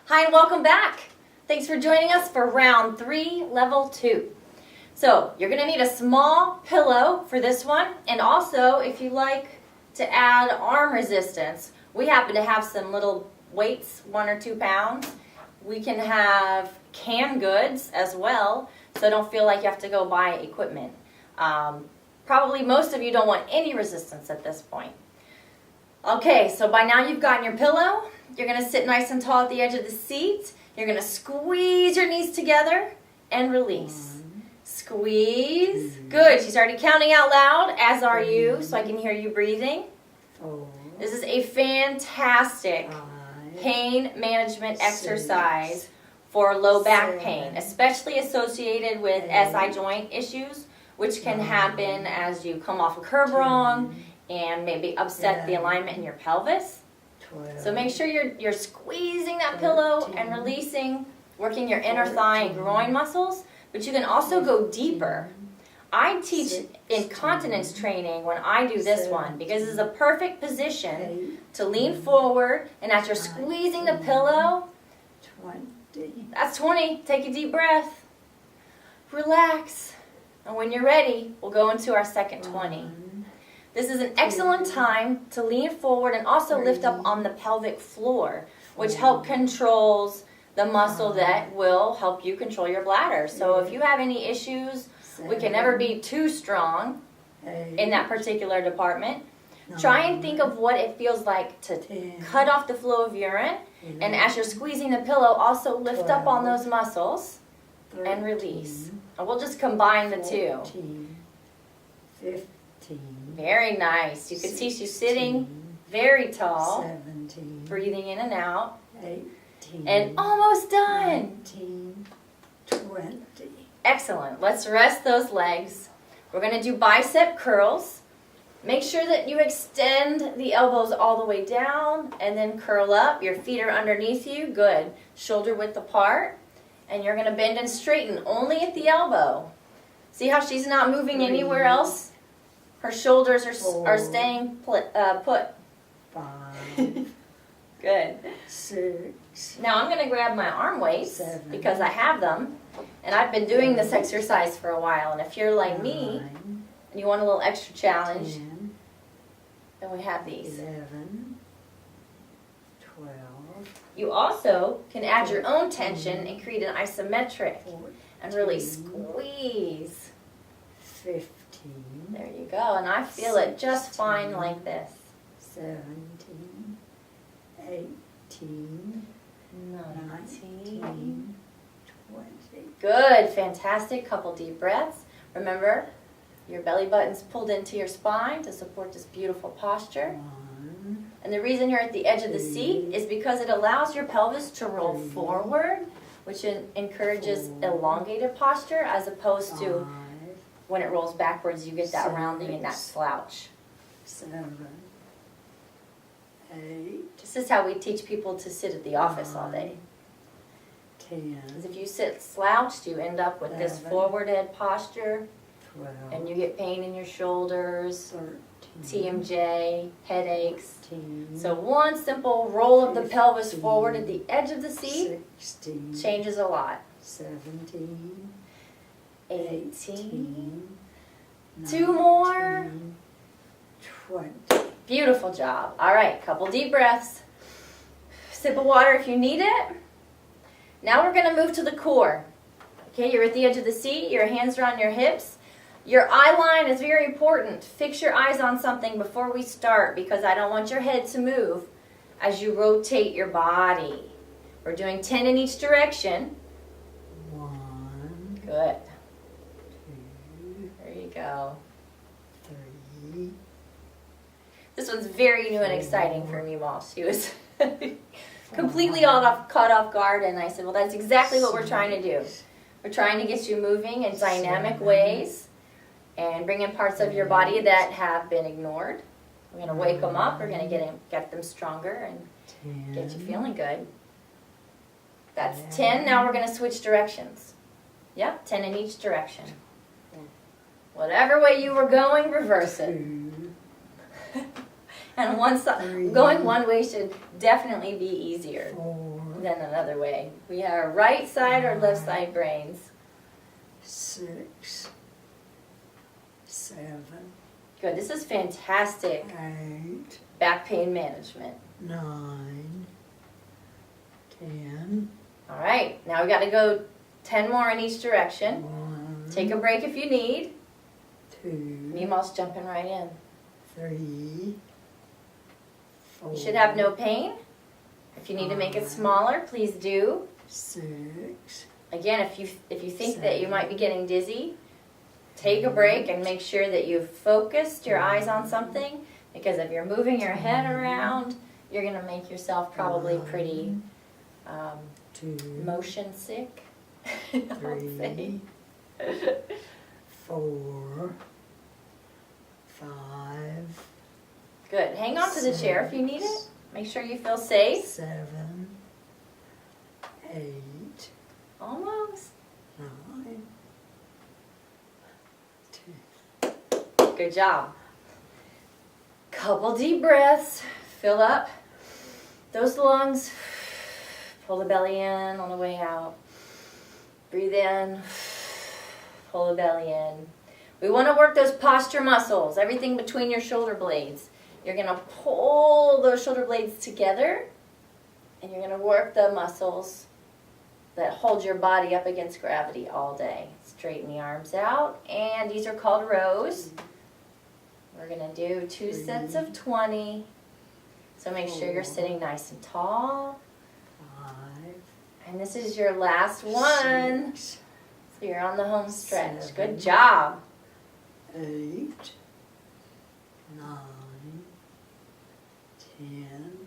Hi and welcome back. Thanks for joining us for round 3, level 2. So you're going to need a small pillow for this one, and also if you like to add arm resistance, we happen to have some little weights, 1 or 2 pounds. We can have canned goods as well, so don't feel like you have to go buy equipment. Probably most of you don't want any resistance at this point. Okay, so by now you've gotten your pillow. You're going to sit nice and tall at the edge of the seat. You're going to squeeze your knees together and release. Squeeze. Good. She's already counting out loud, as are you, so I can hear you breathing. This is a fantastic pain management exercise for low back pain, especially associated with SI joint issues, which can happen as you come off a curb wrong and maybe upset the alignment in your pelvis. So make sure you're squeezing that pillow and releasing, working your inner thigh and groin muscles, but you can also go deeper. I teach incontinence training when I do this one because this is a perfect position to lean forward, and as you're squeezing the pillow, that's 20. Take a deep breath. Relax. And when you're ready, we'll go into our second 20. This is an excellent time to lean forward and also lift up on the pelvic floor, which controls the muscle that will help you control your bladder. So if you have any issues, we can never be too strong in that particular department. Try and think of what it feels like to cut off the flow of urine. And as you're squeezing the pillow, also lift up on those muscles and release. And we'll just combine the two. 15. Very nice. You can see she's sitting very tall, 17. breathing in and out. 18. And almost done. 19. 20. Excellent. Let's rest those legs. We're going to do bicep curls. Make sure that you extend the elbows all the way down and then curl up. Your feet are underneath you. Good. Shoulder width apart. And you're going to bend and straighten only at the elbow. See how she's not moving anywhere else? Her shoulders are staying put. 5. Good. 6. Now I'm going to grab my arm weights 7. because I have them. And I've been doing this exercise for a while. And if you're like me 9, and you want a little extra challenge, 10, then we have these. 11, 12, You also can add your own tension and create an isometric 14, and really squeeze. 15, There you go. And I feel it just fine like this. 17, 18, 19. 19, 20. Good. Fantastic. Couple deep breaths. Remember, your belly button's pulled into your spine to support this beautiful posture. 1, And the reason you're at the edge of the seat is because it allows your pelvis to roll forward, which encourages elongated posture, as opposed to 5, when it rolls backwards, you get that rounding and that slouch. 7, 8, This is how we teach people to sit at the office all day. 10, Because if you sit slouched, you end up with this 11, forward head posture, 12, and you get pain in your shoulders, 13, TMJ, headaches. 14, So one simple roll of the pelvis forward at the edge of the seat 16, changes a lot. 17, 18. 18, 2 more. 20. Beautiful job. All right, couple deep breaths. Sip of water if you need it. Now we're going to move to the core. Okay, you're at the edge of the seat. Your hands are on your hips. Your eye line is very important. Fix your eyes on something before we start because I don't want your head to move as you rotate your body. We're doing 10 in each direction. 1, Good. 2, There you go. 3. This one's very new and exciting for me, Moss. She was completely caught off guard, and I said, well, that's exactly what we're trying to do. We're trying to get you moving in dynamic ways and bring in parts of your body that have been ignored. We're going to wake them up. We're going to get them stronger and get you feeling good. That's 10. Now we're going to switch directions. Yep, 10 in each direction. Whatever way you were going, reverse it. 2, And one side, going one way should definitely be easier 4, than then another way. We have right side or left side brains. 6, 7, Good. This is fantastic 8, back pain management. 9, 10, All right. Now we got to go 10 more in each direction. 1, Take a break if you need. 2, Meemaw's jumping right in. 3, 4. You should have no pain. If you need to make it smaller, please do. 6, Again, if you think that you might be getting dizzy, take a break and make sure that you've focused your eyes on something, because if you're moving your head around, you're going to make yourself probably pretty 2, motion sick. 3, 4, 5, Good. Hang on to the chair if you need it. Make sure you feel safe. 7, 8, Almost. 9, 10. Good job. Couple deep breaths. Fill up those lungs. Pull the belly in on the way out. Breathe in. Pull the belly in. We want to work those posture muscles, everything between your shoulder blades. You're going to pull those shoulder blades together, and you're going to work the muscles that hold your body up against gravity all day. Straighten the arms out, and these are called rows. We're going to do 2 sets of 20. So make sure you're sitting nice and tall. 5, And this is your last one. 6, So you're on the home stretch. 7. Good job. 8, 9, 10,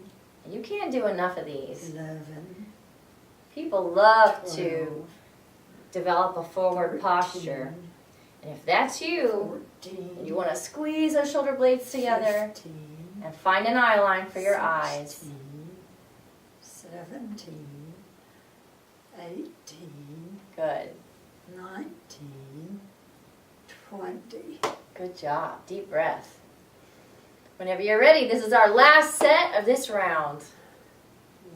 You can't do enough of these. 11, People love 12, to develop a forward posture. And if that's you, 14, you want to squeeze those shoulder blades together 15, and find an eye line for your eyes. 16, 17, 18, Good. 19, 20. Good job. Deep breath. Whenever you're ready, this is our last set of this round.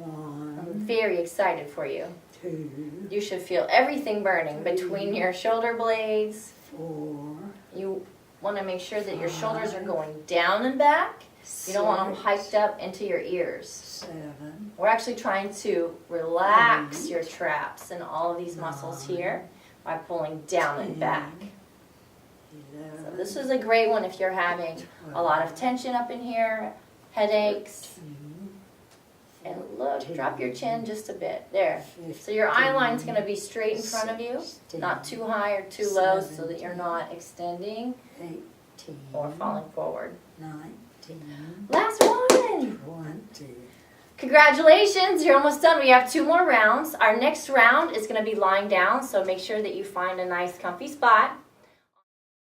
I'm 1, very excited for you. 2, You should feel everything burning between your shoulder blades. 4, You want to make sure that your shoulders are going down and back. You don't want them hiked up into your ears. 7, We're actually trying to relax your traps and all of these muscles here by pulling down and back. 11, So this is a great one if you're having a lot of tension up in here, headaches. 13, And look, drop your chin just a bit. There. So your eye line's going to be straight in front of you, not too high or too low so that you're not extending 18, or falling forward. 19, Last one! 20. Congratulations, you're almost done. We have 2 more rounds. Our next round is going to be lying down, so make sure that you find a nice comfy spot.